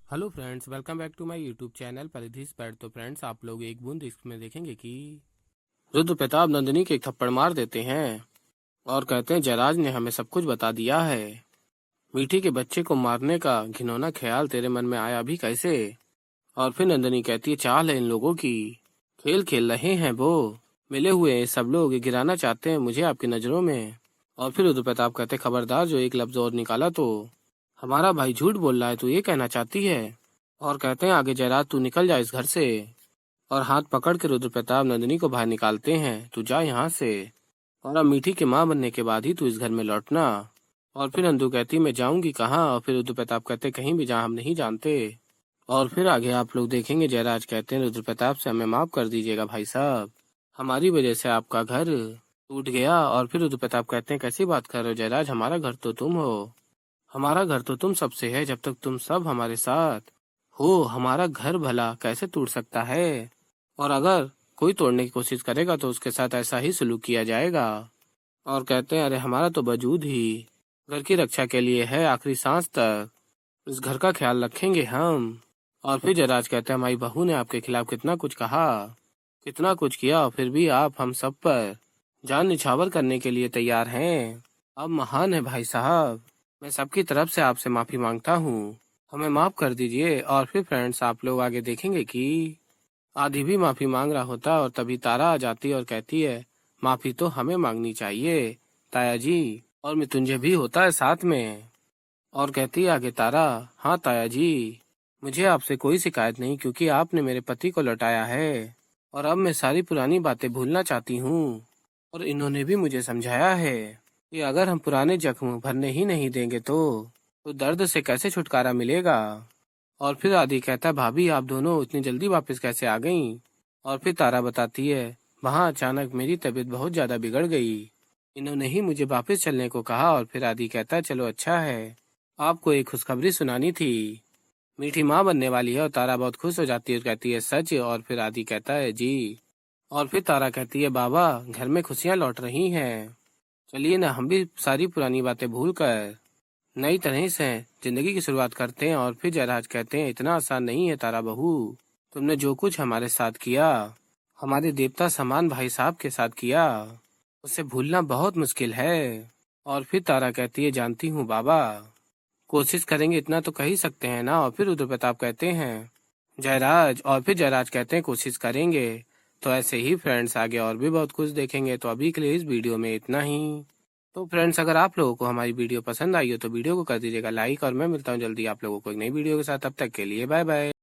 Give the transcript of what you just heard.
Hello friends, welcome back to my YouTube channel Paridhi स्पैड। तो friends, आप लोग एक बूंद इसमें देखेंगे कि रुद्र प्रताप नंदिनी के एक थप्पड़ मार देते हैं और कहते हैं जयराज ने हमें सब कुछ बता दिया है। मीठी के बच्चे को मारने का घिनौना ख्याल तेरे मन में आया भी कैसे? और फिर नंदिनी कहती है चाल है इन लोगों की, खेल खेल रहे हैं वो, मिले हुए सब लोग ये गिराना चाहते हैं मुझे आपकी नजरों में। और फिर रुद्र प्रताप कहते खबरदार जो एक लफ्ज और निकाला तो हमारा भाई झूठ बोल रहा है, तू ये कहना चाहती है? और कहते हैं आगे जयराज तू निकल जा इस घर से। और हाथ पकड़ के रुद्र प्रताप नंदिनी को बाहर निकालते हैं, तू जा यहाँ से, और अब मीठी की माँ बनने के बाद ही तू इस घर में लौटना। और फिर नंदू कहती मैं जाऊंगी कहाँ? और फिर रुद्र प्रताप कहते कहीं भी जहाँ हम नहीं जानते। और फिर आगे आप लोग देखेंगे जयराज कहते हैं रुद्र प्रताप से हमें माफ कर दीजिएगा भाई साहब, हमारी वजह से आपका घर टूट गया। और फिर रुद्र प्रताप कहते हैं कैसी बात कर रहे हो जयराज, हमारा घर तो तुम हो, हमारा घर तो तुम सबसे है, जब तक तुम सब हमारे साथ हो हमारा घर भला कैसे टूट सकता है? और अगर कोई तोड़ने की कोशिश करेगा तो उसके साथ ऐसा ही सलूक किया जाएगा। और कहते हैं अरे हमारा तो वजूद ही घर की रक्षा के लिए है, आखिरी सांस तक इस घर का ख्याल रखेंगे हम। और फिर जयराज कहते हैं हमारी बहू ने आपके खिलाफ कितना कुछ कहा, कितना कुछ किया, और फिर भी आप हम सब पर जान निछावर करने के लिए तैयार हैं। अब महान है भाई साहब, मैं सबकी तरफ से आपसे माफी मांगता हूँ, हमें माफ कर दीजिए। और फिर फ्रेंड्स आप लोग आगे देखेंगे कि आदि भी माफी मांग रहा होता और तभी तारा आ जाती और कहती है माफी तो हमें मांगनी चाहिए ताया जी, और मृत्युंजय भी होता है साथ में। और कहती है आगे तारा हाँ ताया जी, मुझे आपसे कोई शिकायत नहीं क्योंकि आपने मेरे पति को लौटाया है, और अब मैं सारी पुरानी बातें भूलना चाहती हूँ। और इन्होंने भी मुझे समझाया है कि अगर हम पुराने जख्म भरने ही नहीं देंगे तो दर्द से कैसे छुटकारा मिलेगा। और फिर आदि कहता है भाभी आप दोनों इतनी जल्दी वापस कैसे आ गईं? और फिर तारा बताती है वहाँ अचानक मेरी तबीयत बहुत ज्यादा बिगड़ गई, इन्होंने ही मुझे वापस चलने को कहा। और फिर आदि कहता है चलो अच्छा है, आपको एक खुशखबरी सुनानी थी, मीठी माँ बनने वाली है। और तारा बहुत खुश हो जाती है और कहती है सच? और फिर आदि कहता है जी। और फिर तारा कहती है बाबा घर में खुशियाँ लौट रही हैं, चलिए ना हम भी सारी पुरानी बातें भूल कर नई तरह से जिंदगी की शुरुआत करते हैं। और फिर जयराज कहते हैं इतना आसान नहीं है तारा बहू, तुमने जो कुछ हमारे साथ किया, हमारे देवता समान भाई साहब के साथ किया, उसे भूलना बहुत मुश्किल है। और फिर तारा कहती है जानती हूँ बाबा, कोशिश करेंगे इतना तो कह ही सकते हैं ना। और फिर रुद्र प्रताप कहते हैं जयराज, और फिर जयराज कहते हैं कोशिश करेंगे। तो ऐसे ही फ्रेंड्स आगे और भी बहुत कुछ देखेंगे, तो अभी के लिए इस वीडियो में इतना ही। तो फ्रेंड्स अगर आप लोगों को हमारी वीडियो पसंद आई हो तो वीडियो को कर दीजिएगा लाइक, और मैं मिलता हूँ जल्दी आप लोगों को एक नई वीडियो के साथ, तब तक के लिए बाय बाय।